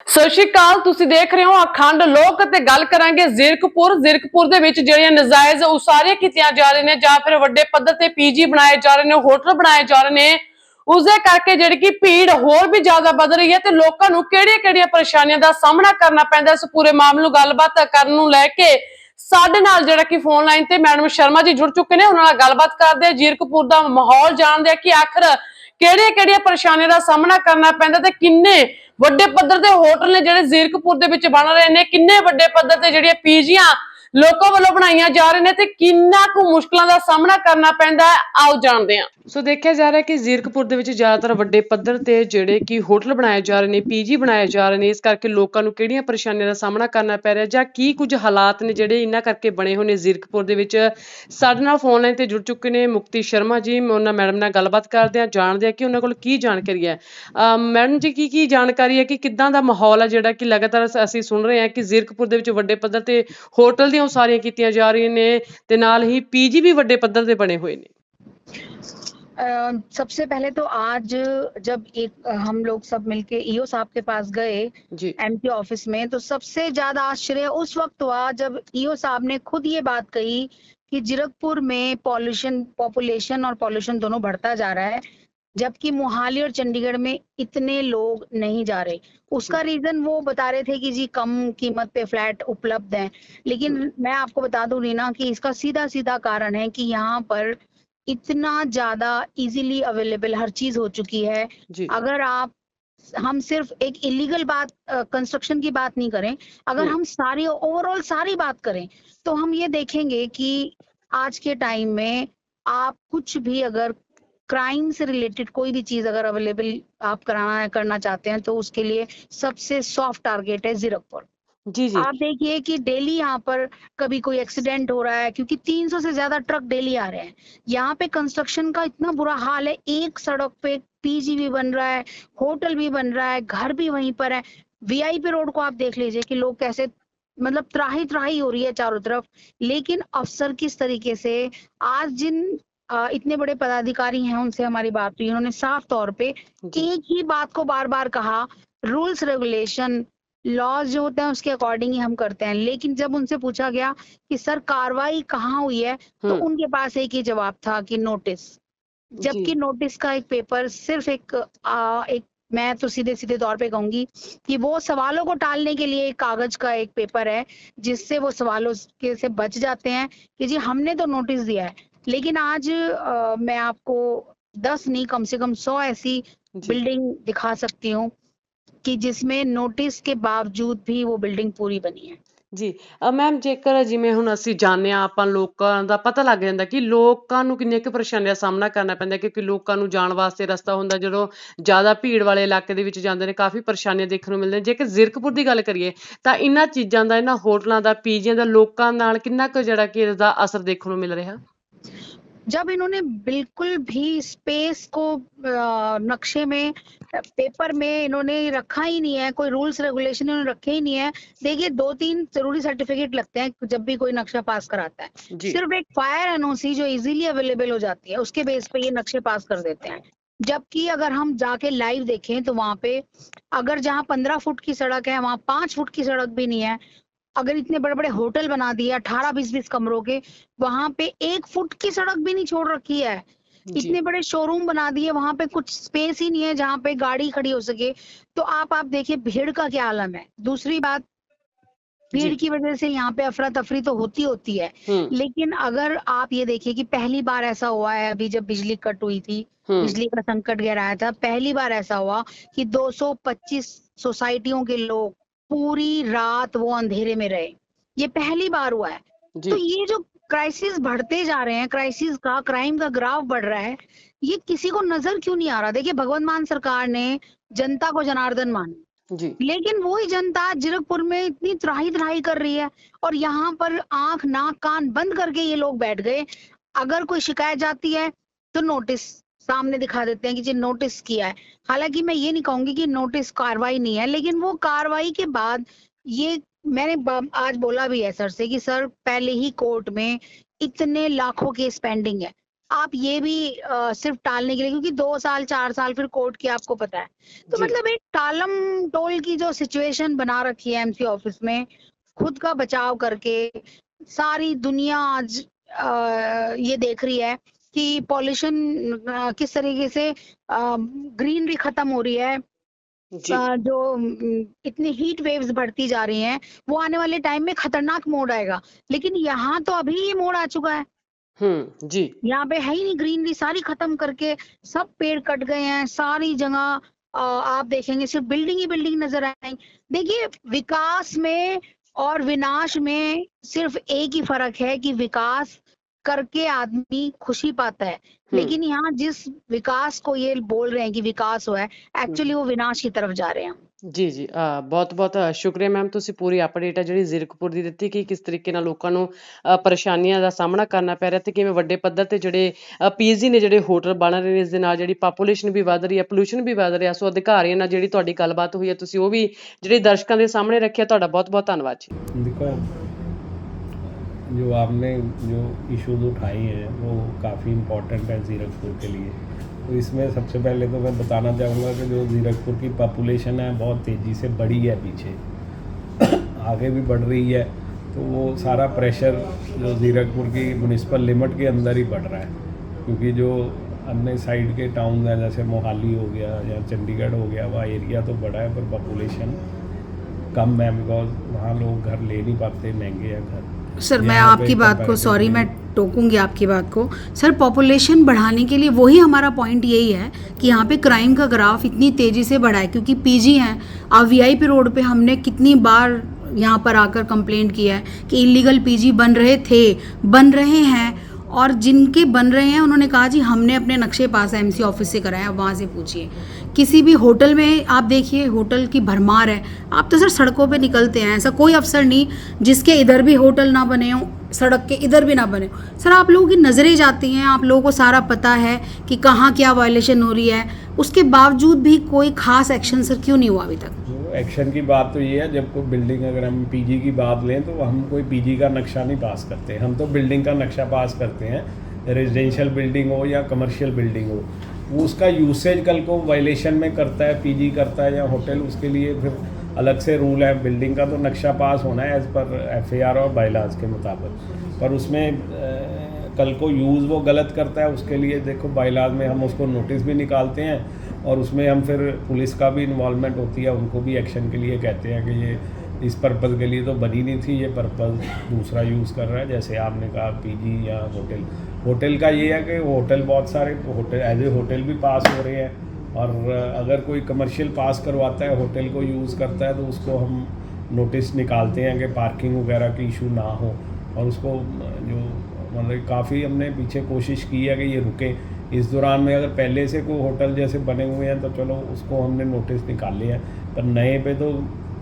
ਸਤਿ ਸ਼੍ਰੀ ਅਕਾਲ। ਤੁਸੀਂ ਦੇਖ ਰਹੇ ਹੋ ਅਖੰਡ ਲੋਕ ਤੇ ਗੱਲ ਕਰਾਂਗੇ ਜ਼ਿਰਕਪੁਰ ਦੇ ਵਿੱਚ ਜਿਹੜੀਆਂ ਨਜਾਇਜ਼ ਉਸਾਰੀਆਂ ਕੀਤੀਆਂ ਜਾ ਰਹੀਆਂ ਨੇ ਜਾਂ ਫਿਰ ਵੱਡੇ ਪੱਧਰ ਤੇ ਪੀਜੀ ਬਣਾਏ ਜਾ ਰਹੇ ਨੇ, ਹੋਟਲ ਬਣਾਏ ਜਾ ਰਹੇ ਨੇ, ਉਸਦੇ ਕਰਕੇ ਜਿਹੜੀ ਕਿ ਭੀੜ ਹੋਰ ਵੀ ਜ਼ਿਆਦਾ ਵੱਧ ਰਹੀ ਹੈ ਤੇ ਲੋਕਾਂ ਨੂੰ ਕਿਹੜੀਆਂ-ਕਿਹੜੀਆਂ ਪਰੇਸ਼ਾਨੀਆਂ ਦਾ ਸਾਹਮਣਾ ਕਰਨਾ ਪੈਂਦਾ। ਇਸ ਪੂਰੇ ਮਾਮਲੇ ਨੂੰ ਗੱਲਬਾਤ ਕਰਨ ਨੂੰ ਲੈ ਕੇ ਸਾਡੇ ਨਾਲ ਜਿਹੜਾ ਕਿ ਫੋਨ ਲਾਈਨ ਤੇ ਮੈਡਮ ਸ਼ਰਮਾ ਜੀ ਜੁੜ ਚੁੱਕੇ ਨੇ। ਉਹਨਾਂ ਨਾਲ ਗੱਲਬਾਤ ਕਰਦੇ ਆ, ਜ਼ਿਰਕਪੁਰ ਦਾ ਮਾਹੌਲ ਜਾਣਦੇ ਆ ਕਿ ਆਖਰ ਕਿਹੜੀਆਂ-ਕਿਹੜੀਆਂ ਪਰੇਸ਼ਾਨੀਆਂ ਦਾ ਸਾਹਮਣਾ ਕਰਨਾ ਪੈਂਦਾ ਤੇ ਕਿੰਨੇ ਵੱਡੇ ਪੱਧਰ ਤੇ ਹੋਟਲ ਨੇ ਜਿਹੜੇ ਜ਼ਿਰਕਪੁਰ ਦੇ ਵਿੱਚ ਬਣ ਰਹੇ ਨੇ, ਕਿੰਨੇ ਵੱਡੇ ਪੱਧਰ ਤੇ ਜਿਹੜੀਆਂ ਪੀਜੀਆਂ ਲੋਕਾਂ ਵੱਲੋਂ ਬਣਾਈਆਂ ਜਾ ਰਹੇ ਨੇ ਤੇ ਕਿੰਨਾ ਕੁ ਮੁਸ਼ਕਲਾਂ ਦਾ ਸਾਹਮਣਾ ਕਰਨਾ ਪੈਂਦਾ ਹੈ। ਆਓ ਜਾਣਦੇ ਹਾਂ। ਸੋ ਦੇਖਿਆ ਜਾ ਰਿਹਾ ਕਿ ਜ਼ਿਰਕਪੁਰ ਦੇ ਵਿੱਚ ਜ਼ਿਆਦਾਤਰ ਵੱਡੇ ਪੱਧਰ ਤੇ ਜਿਹੜੇ ਕਿ ਹੋਟਲ ਬਣਾਏ ਜਾ ਰਹੇ ਨੇ, ਪੀਜੀ ਬਣਾਏ ਜਾ ਰਹੇ ਨੇ, ਇਸ ਕਰਕੇ ਲੋਕਾਂ ਨੂੰ ਕਿਹੜੀਆਂ ਪਰੇਸ਼ਾਨੀਆਂ ਦਾ ਸਾਹਮਣਾ ਕਰਨਾ ਪੈ ਰਿਹਾ ਜਾਂ ਕੀ ਕੁਝ ਹਾਲਾਤ ਨੇ ਜਿਹੜੇ ਇਹਨਾਂ ਕਰਕੇ ਬਣੇ ਹੋਏ ਨੇ ਜ਼ਿਰਕਪੁਰ ਦੇ ਵਿੱਚ। ਸਾਡੇ ਨਾਲ ਫੋਨ ਲਾਈਨ ਤੇ ਜੁੜ ਚੁੱਕੇ ਨੇ ਮੁਕਤੀ ਸ਼ਰਮਾ ਜੀ। ਉਹਨਾਂ ਮੈਡਮ ਨਾਲ ਗੱਲਬਾਤ ਕਰਦੇ ਹਾਂ, ਜਾਣਦੇ ਹਾਂ ਕਿ ਉਹਨਾਂ ਕੋਲ ਕੀ ਜਾਣਕਾਰੀ ਹੈ। ਮੈਡਮ ਜੀ, ਕੀ ਜਾਣਕਾਰੀ ਹੈ ਕਿ ਕਿੱਦਾਂ ਦਾ ਮਾਹੌਲ ਹੈ ਜਿਹੜਾ ਕਿ ਲਗਾਤਾਰ ਅਸੀਂ ਸੁਣ ਰਹੇ ਹਾਂ ਕਿ ਜ਼ਿਰਕਪੁਰ ਦੇ ਵਿੱਚ ਵੱਡੇ ਪੱਧਰ ਤੇ ਹੋਟਲ ਦੀਆਂ ਉਸਾਰੀਆਂ ਕੀਤੀਆਂ ਜਾ ਰਹੀਆਂ ਨੇ ਤੇ ਨਾਲ ਹੀ ਪੀਜੀ ਵੀ ਵੱਡੇ ਪੱਧਰ ਤੇ बने हुए ने। सबसे पहले तो आज जब हम लोग सब मिलके ईओ साहब के पास गए जी। एमपी ऑफिस में, तो सबसे ज्यादा आश्चर्य उस वक्त हुआ जब ईओ साहब ने खुद ये बात कही कि जीरकपुर में पॉपुलेशन और पॉल्यूशन दोनों बढ़ता जा रहा है, जबकि मोहाली और चंडीगढ़ में इतने लोग नहीं जा रहे। उसका रीजन वो बता रहे थे कि जी कम कीमत पे फ्लैट उपलब्ध हैं, लेकिन मैं आपको बता दूं रीना कि इसका सीधा सीधा कारण है कि यहाँ पर इतना ज्यादा इजीली अवेलेबल हर चीज हो चुकी है। जी। अगर हम सिर्फ एक इलीगल बात कंस्ट्रक्शन की बात नहीं करें, अगर हम सारी ओवरऑल सारी बात करें तो हम ये देखेंगे कि आज के टाइम में आप कुछ भी अगर क्राइम से रिलेटेड कोई भी चीज अगर अवेलेबल आप करना चाहते हैं तो उसके लिए सबसे सॉफ्ट टारगेट है जीरकपुर। जी जी। आप देखिए कि डेली यहाँ पर कभी कोई एक्सीडेंट हो रहा है क्योंकि 300 से ज्यादा ट्रक डेली आ रहे हैं। यहाँ पे कंस्ट्रक्शन का इतना बुरा हाल है, एक सड़क पे पीजी भी बन रहा है, होटल भी बन रहा है, घर भी वहीं पर है। वीआईपी रोड को आप देख लीजिए कि लोग कैसे, मतलब त्राही त्राही हो रही है चारों तरफ। लेकिन अफसर किस तरीके से आज जिन इतने बड़े पदाधिकारी हैं उनसे हमारी बात हुई, उन्होंने साफ तौर पे एक ही बात को बार बार कहा, रूल्स रेगुलेशन लॉज जो होते हैं उसके अकॉर्डिंग ही हम करते हैं। लेकिन जब उनसे पूछा गया कि सर कार्रवाई कहाँ हुई है, तो उनके पास एक ही जवाब था कि नोटिस। जबकि नोटिस का एक पेपर सिर्फ एक मैं तो सीधे सीधे तौर पे कहूंगी कि वो सवालों को टालने के लिए एक कागज का एक पेपर है जिससे वो सवालों के से बच जाते हैं कि जी हमने तो नोटिस दिया है। लेकिन आज मैं आपको 10 नहीं कम से कम 100 ऐसी बिल्डिंग दिखा सकती हूँ कि जिसमें नोटिस के बावजूद भी वो बिल्डिंग पूरी बनी है। ਜੀ। ਮੈਮ, ਜੇਕਰ ਜਿਵੇਂ ਹੁਣ ਅਸੀਂ ਜਾਣਦੇ ਹਾਂ, ਆਪਾਂ ਲੋਕਾਂ ਦਾ ਪਤਾ ਲੱਗ ਜਾਂਦਾ ਕਿ ਲੋਕਾਂ ਨੂੰ ਕਿੰਨੀਆਂ ਕੁ ਪਰੇਸ਼ਾਨੀਆਂ ਦਾ ਸਾਹਮਣਾ ਕਰਨਾ ਪੈਂਦਾ ਕਿਉਂਕਿ ਲੋਕਾਂ ਨੂੰ ਜਾਣ ਵਾਸਤੇ ਰਸਤਾ ਹੁੰਦਾ ਜਦੋਂ ਜ਼ਿਆਦਾ ਭੀੜ ਵਾਲੇ ਇਲਾਕੇ ਦੇ ਵਿੱਚ ਜਾਂਦੇ ਨੇ, ਕਾਫੀ ਪਰੇਸ਼ਾਨੀਆਂ ਦੇਖਣ ਨੂੰ ਮਿਲਦੀਆਂ। ਜੇਕਰ ਜ਼ਿਰਕਪੁਰ ਦੀ ਗੱਲ ਕਰੀਏ ਤਾਂ ਇਹਨਾਂ ਚੀਜ਼ਾਂ ਦਾ, ਇਹਨਾਂ ਹੋਟਲਾਂ ਦਾ, ਪੀਜੀਆਂ ਦਾ ਲੋਕਾਂ ਨਾਲ ਕਿੰਨਾ ਕੁ ਜਿਹੜਾ ਕਿ ਇਸਦਾ ਅਸਰ ਦੇਖਣ ਨੂੰ ਮਿਲ ਰਿਹਾ। जब इन्होंने बिल्कुल भी स्पेस को नक्शे में पेपर में इन्होंने रखा ही नहीं है, कोई रूल्स रेगुलेशन इन्होंने रखे ही नहीं है। देखिए 2-3 जरूरी सर्टिफिकेट लगते हैं जब भी कोई नक्शा पास कराता है। सिर्फ एक फायर एनओसी जो इजीली अवेलेबल हो जाती है उसके बेस पे ये नक्शे पास कर देते हैं। जबकि अगर हम जाके लाइव देखें तो वहां पे अगर जहां 15 फुट की सड़क है वहां 5 फुट की सड़क भी नहीं है। अगर इतने बड़े बड़े होटल बना दिए 18-20 कमरों के, वहां पे 1 फुट की सड़क भी नहीं छोड़ रखी है। इतने बड़े शोरूम बना दिए, वहां पे कुछ स्पेस ही नहीं है जहां पे गाड़ी खड़ी हो सके। तो आप देखिए भीड़ का क्या आलम है। दूसरी बात, भीड़ की वजह से यहाँ पे अफरा तफरी तो होती है। लेकिन अगर आप ये देखिए कि पहली बार ऐसा हुआ है, अभी जब बिजली कट हुई थी, बिजली का संकट गहराया था, पहली बार ऐसा हुआ कि 225 सोसाइटियों के लोग पूरी रात वो अंधेरे में रहे। ये पहली बार हुआ है। तो ये जो क्राइसिस बढ़ते जा रहे हैं, क्राइसिस का, क्राइम का ग्राफ बढ़ रहा है, ये किसी को नजर क्यों नहीं आ रहा। देखिए भगवंत मान सरकार ने जनता को जनार्दन माना जी, लेकिन वही जनता जीरकपुर में इतनी त्राही त्राही कर रही है और यहाँ पर आंख नाक कान बंद करके ये लोग बैठ गए। अगर कोई शिकायत जाती है तो नोटिस सामने दिखा देते हैं कि जी नोटिस किया है। हालांकि मैं ये नहीं कहूंगी कि नोटिस कार्रवाई नहीं है, लेकिन वो कार्रवाई के बाद ये मैंने आज बोला भी है सर से कि सर पहले ही कोर्ट में इतने लाखों केस पेंडिंग है, आप ये भी सिर्फ टालने के लिए, क्योंकि 2 साल 4 साल फिर कोर्ट की आपको पता है, तो जी। मतलब एक टालम टोल की जो सिचुएशन बना रखी है एमसी ऑफिस में, खुद का बचाव करके सारी दुनिया आज ये देख रही है कि पॉल्यूशन किस तरीके से ग्रीनरी खत्म हो रही है, जी। जो इतनी हीट वेव्स बढ़ती जा रही हैं, वो आने वाले टाइम में खतरनाक मोड़ आएगा। लेकिन यहाँ तो अभी ये मोड़ आ चुका है, जी। यहाँ पे है ही नहीं, ग्रीनरी सारी खत्म करके सब पेड़ कट गए हैं, सारी जगह आप देखेंगे सिर्फ बिल्डिंग ही बिल्डिंग नजर आएंगी। देखिए, विकास में और विनाश में सिर्फ एक ही फर्क है कि विकास करके आदमी खुशी पाता है, लेकिन यहाँ जिस विकास को ये बोल रहे हैं कि विकास हुआ है, एक्चुअली वो विनाश की तरफ जा रहे हैं। ਜੀ, ਜੀ। ਬਹੁਤ-ਬਹੁਤ ਸ਼ੁਕਰੀਆ ਮੈਮ, ਤੁਸੀਂ ਪੂਰੀ ਅਪਡੇਟ ਆ ਜਿਹੜੀ ਜ਼ੀਰਕਪੁਰ ਦੀ ਦਿੱਤੀ ਕਿ ਕਿਸ ਤਰੀਕੇ ਨਾਲ ਲੋਕਾਂ ਨੂੰ ਪਰੇਸ਼ਾਨੀਆਂ ਦਾ ਸਾਹਮਣਾ ਕਰਨਾ ਪੈ ਰਿਹਾ ਤੇ ਕਿਵੇਂ ਵੱਡੇ ਪੱਧਰ ਤੇ ਜਿਹੜੇ ਪੀਜੀ ਨੇ, ਜਿਹੜੇ ਹੋਟਲ ਬਣ ਰਹੇ ਨੇ, ਇਸ ਦੇ ਨਾਲ ਜਿਹੜੀ ਪਾਪੂਲੇਸ਼ਨ ਵੀ ਵੱਧ ਰਹੀ ਹੈ, ਪੋਲਿਊਸ਼ਨ ਵੀ ਵੱਧ ਰਿਹਾ। ਸੋ ਅਧਿਕਾਰੀਆਂ ਨਾਲ ਜਿਹੜੀ ਤੁਹਾਡੀ ਗੱਲਬਾਤ ਹੋਈ ਹੈ, ਤੁਸੀਂ ਉਹ ਵੀ ਜਿਹੜੇ ਦਰਸ਼ਕਾਂ ਦੇ ਸਾਹਮਣੇ ਰੱਖਿਆ। ਤੁਹਾਡਾ ਬਹੁਤ-ਬਹੁਤ ਧੰਨਵਾਦ ਜੀ। देखो, जो आपने जो इश्यूज उठाई हैं वो काफ़ी इम्पोर्टेंट है ज़ीरकपुर के लिए। तो इसमें सबसे पहले तो मैं बताना चाहूँगा कि जो ज़ीरकपुर की पॉपुलेशन है बहुत तेज़ी से बढ़ी है, पीछे आगे भी बढ़ रही है। तो वो सारा प्रेशर जो ज़ीरकपुर की म्यूनिसिपल लिमिट के अंदर ही बढ़ रहा है, क्योंकि जो अन्य साइड के टाउन हैं जैसे मोहाली हो गया या चंडीगढ़ हो गया, वहाँ एरिया तो बड़ा है पर पॉपुलेशन कम है, बिकॉज वहाँ लोग घर ले नहीं पाते, महंगे हैं घर। सर मैं यहाँ पे आपकी बात को, सॉरी comparatively- मैं टोकूंगी आपकी बात को। सर पॉपुलेशन बढ़ाने के लिए वही हमारा पॉइंट यही है कि यहाँ पे क्राइम का ग्राफ इतनी तेज़ी से बढ़ा है, क्योंकि पीजी हैं। अब वीआईपी रोड पे हमने कितनी बार यहाँ पर आकर कंप्लेंट किया है कि इलीगल पीजी बन रहे थे, बन रहे हैं, और जिनके बन रहे हैं उन्होंने कहा जी हमने अपने नक्शे पास एमसी ऑफिस से कराया। अब वहाँ से पूछिए, किसी भी होटल में आप देखिए, होटल की भरमार है। आप तो सर सड़कों पे निकलते हैं, ऐसा कोई अफसर नहीं जिसके इधर भी होटल ना बने हो, सड़क के इधर भी ना बने हो। सर आप लोगों की नज़रें जाती हैं, आप लोगों को सारा पता है कि कहाँ क्या वायलेशन हो रही है, उसके बावजूद भी कोई खास एक्शन सर क्यों नहीं हुआ अभी तक? जो एक्शन की बात तो ये है, जब कोई बिल्डिंग, अगर हम पीजी की बात लें तो हम कोई पीजी का नक्शा नहीं पास करते, हम तो बिल्डिंग का नक्शा पास करते हैं। रेजिडेंशियल बिल्डिंग हो या कमर्शियल बिल्डिंग हो, वो उसका यूसेज कल को वायलेशन में करता है, पीजी करता है या होटल, उसके लिए फिर अलग से रूल है। बिल्डिंग का तो नक्शा पास होना है एज़ पर एफएआर और बायलाज के मुताबिक, पर उसमें कल को यूज़ वो गलत करता है, उसके लिए देखो बायलाज में हम उसको नोटिस भी निकालते हैं, और उसमें हम फिर पुलिस का भी इन्वॉल्वमेंट होती है, उनको भी एक्शन के लिए कहते हैं कि ये इस पर्पज़ के लिए तो बनी नहीं थी, ये पर्पज़ दूसरा यूज़ कर रहा है। जैसे आपने कहा पीजी या होटल, होटल का ये है कि होटल, बहुत सारे होटल एज ए होटल भी पास हो रहे हैं, और अगर कोई कमर्शियल पास करवाता है, होटल को यूज़ करता है, तो उसको हम नोटिस निकालते हैं कि पार्किंग वगैरह की इशू ना हो, और उसको जो मतलब काफ़ी हमने पीछे कोशिश की है कि ये रुके। इस दौरान में अगर पहले से कोई होटल जैसे बने हुए हैं तो चलो उसको हमने नोटिस निकाले हैं, पर नए पे तो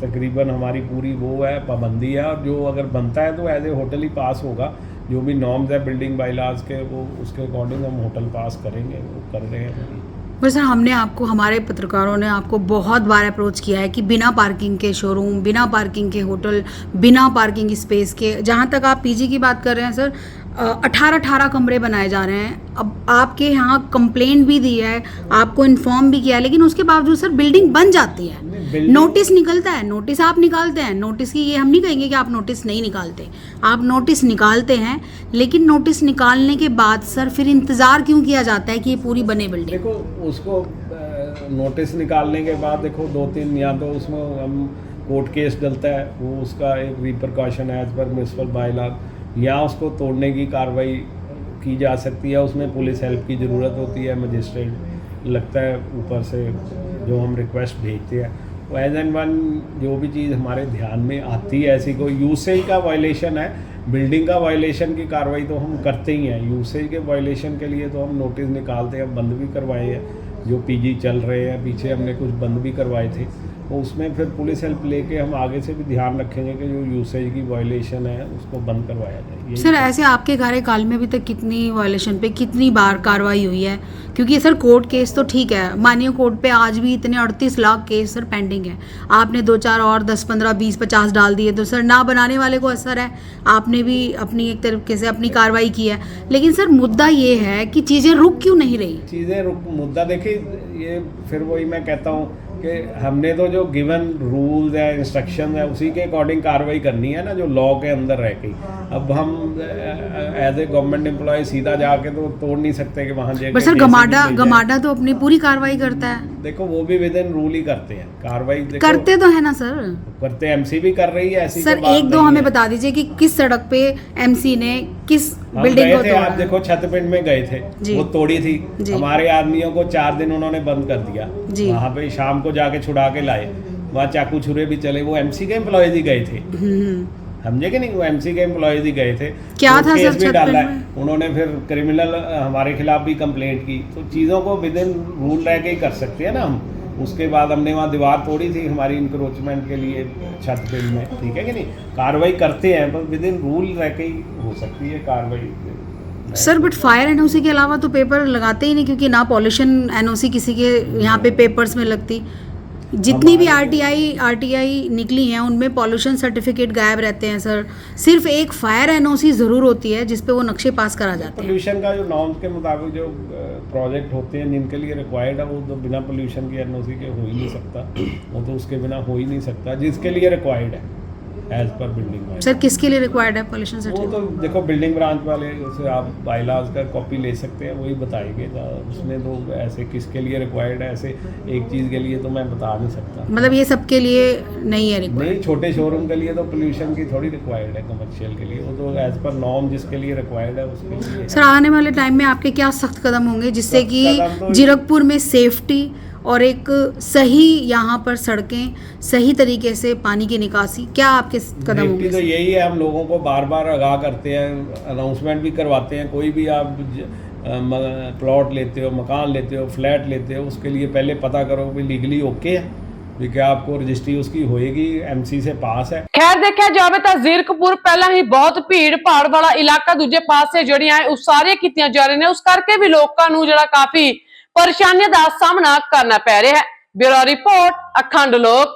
तकरीबन हमारी पूरी वो है, पाबंदी है, और जो अगर बनता है तो एज ए होटल ही पास होगा। जो भी नॉर्म्स है बिल्डिंग बायलाज के, वो उसके अकॉर्डिंग हम होटल पास करेंगे, वो कर रहे हैं। पर सर हमने आपको, हमारे पत्रकारों ने आपको बहुत बार अप्रोच किया है कि बिना पार्किंग के शोरूम, बिना पार्किंग के होटल, बिना पार्किंग स्पेस के, जहाँ तक आप पीजी की बात कर रहे हैं सर, 18 कमरे बनाए जा रहे हैं। अब आपके यहाँ कंप्लेंट भी दी है, आपको इन्फॉर्म भी किया है, लेकिन उसके बावजूद सर बिल्डिंग बन जाती है, नोटिस निकलता है, नोटिस आप निकालते हैं। नोटिस की ये हम नहीं कहेंगे कि आप नोटिस नहीं निकालते, आप नोटिस निकालते हैं, लेकिन नोटिस निकालने के बाद सर फिर इंतज़ार क्यों किया जाता है कि ये पूरी बने बिल्डिंग? देखो, उसको नोटिस निकालने के बाद देखो 2-3, या तो उसमें हम कोर्ट केस डलता है, वो उसका एक रिपरकॉशन है एज पर म्यूनिसिपल बायलॉ, या उसको तोड़ने की कार्रवाई की जा सकती है। उसमें पुलिस हेल्प की ज़रूरत होती है, मजिस्ट्रेट लगता है ऊपर से, जो हम रिक्वेस्ट भेजते हैं वो एज एंड वन जो भी चीज़ हमारे ध्यान में आती है, ऐसी कोई यूसेज का वायलेशन है, बिल्डिंग का वायलेशन की कार्रवाई तो हम करते ही हैं। यूसेज के वायलेशन के लिए तो हम नोटिस निकालते हैं, बंद भी करवाए हैं, जो पीजी चल रहे हैं, पीछे हमने कुछ बंद भी करवाए थे। तो उसमें फिर पुलिस हेल्प लेके हम आगे से भी ध्यान रखेंगे कि जो यूसेज की वायलेशन है उसको बंद करवाया जाए। यही सर ऐसे आपके कार्यकाल में अभी तक कितनी वायलेशन पे कितनी बार कार्रवाई हुई है? क्योंकि सर कोर्ट केस तो ठीक है, मानिए कोर्ट पे आज भी इतने 38 लाख केस सर पेंडिंग है, आपने 2-4 और 10, 15, 20, 50 डाल दिए तो सर ना बनाने वाले को असर है, आपने भी अपनी एक तरीके से अपनी कार्रवाई की है, लेकिन सर मुद्दा ये है कि चीज़ें रुक क्यों नहीं रही? चीज़ें मुद्दा देखिए, ये फिर वही मैं कहता हूँ कि हमने तो जो गिवन रूल्स है, इंस्ट्रक्शन है, उसी के अकॉर्डिंग कार्रवाई करनी है ना, जो लॉ के अंदर रह के। अब हम एज ए गवर्नमेंट एम्प्लॉय सीधा जाके तो तोड़ नहीं सकते कि वहाँ जाके। पर सर गमाडा तो अपनी पूरी कार्रवाई करता है। देखो वो भी विद इन रूल ही करते हैं कार्रवाई। करते तो है ना सर? करते, एमसी भी कर रही है ऐसी सर एक दो हमें बता दीजिए कि किस सड़क पे एमसी ने किस बिल्डिंग को तोड़ा? आप देखो छतपिंड में गए थे, वो तोड़ी थी, हमारे आदमियों को 4 दिन उन्होंने बंद कर दिया, वहाँ पे शाम को जाके छुड़ा के लाए, वहाँ चाकू छुरे भी चले, वो एमसी के एम्प्लॉयज ही गए थे, समझे कि नहीं, वो एमसी के एम्प्लॉयज ही गए थे। क्या तो था केस सर भी डाला है छतपिंड में? उन्होंने, फिर क्रिमिनल हमारे खिलाफ भी कंप्लेंट की। तो चीज़ों को विद इन रूल रह के ही कर सकते हैं ना हम। उसके बाद हमने वहाँ दीवार तोड़ी थी हमारी इंक्रोचमेंट के लिए छतपिंड में, ठीक है कि नहीं, कार्रवाई करते हैं पर विद इन रूल रह के ही हो सकती है कार्रवाई। सर बट फायर एनओसी के अलावा तो पेपर लगाते ही नहीं, क्योंकि ना पॉल्यूशन एनओसी किसी के यहाँ पे पेपर्स में लगती, जितनी भी आरटीआई निकली हैं उनमें पॉल्यूशन सर्टिफिकेट गायब रहते हैं सर, सिर्फ एक फायर एनओसी ज़रूर होती है जिस पे वो नक्शे पास करा जाते हैं। पोल्यूशन का जो नॉर्म्स के मुताबिक जो प्रोजेक्ट होते हैं जिनके लिए रिक्वायर्ड है, वो तो बिना पोल्यूशन के एनओसी के हो ही नहीं सकता, वो तो उसके बिना हो ही नहीं सकता जिसके लिए रिक्वायर्ड है एज पर बिल्डिंग। सर किसके लिए रिक्वायर्ड है पोल्यूशन वो सर्टिफिकेट? तो देखो बिल्डिंग ब्रांच वाले, उससे आप बायलॉज का कॉपी ले सकते हैं, वही बताएंगे। उसमें तो ऐसे किसके लिए रिक्वायर्ड है, ऐसे एक चीज़ के लिए तो मैं बता नहीं सकता। मतलब ये सबके लिए नहीं है रिक्वायर्ड? नहीं, छोटे शोरूम के लिए तो पोल्यूशन की थोड़ी रिक्वायर्ड है, कमर्शियल के लिए वो तो एज पर नॉर्म जिसके लिए रिक्वायर्ड है उसके लिए। सर आने वाले टाइम में आपके क्या सख्त कदम होंगे जिससे कि कदम तो जीरकपुर में सेफ्टी और एक सही यहाँ पर सड़कें, सही तरीके से पानी की निकासी, क्या आपके कदम सेफ्टी होंगे? तो यही है, हम लोगों को बार बार आगाह करते हैं, अनाउंसमेंट भी करवाते हैं। कोई भी आप प्लॉट लेते हो, मकान लेते हो, फ्लैट लेते हो, उसके लिए पहले पता करो कि लीगली ओके है, क्या आपको रजिस्ट्री उसकी होएगी, एमसी से पास है। खैर देखा जाए तो जीरकपुर पहला ही बहुत भीड़ भाड़ वाला इलाका, दूजे पासे जड़ियां उसारियां कीतियां जा रही ने, उस करके भी लोगों को जड़ा काफी परेशानियों का सामना करना पै रहा है। ब्यूरो रिपोर्ट अखंड लोक।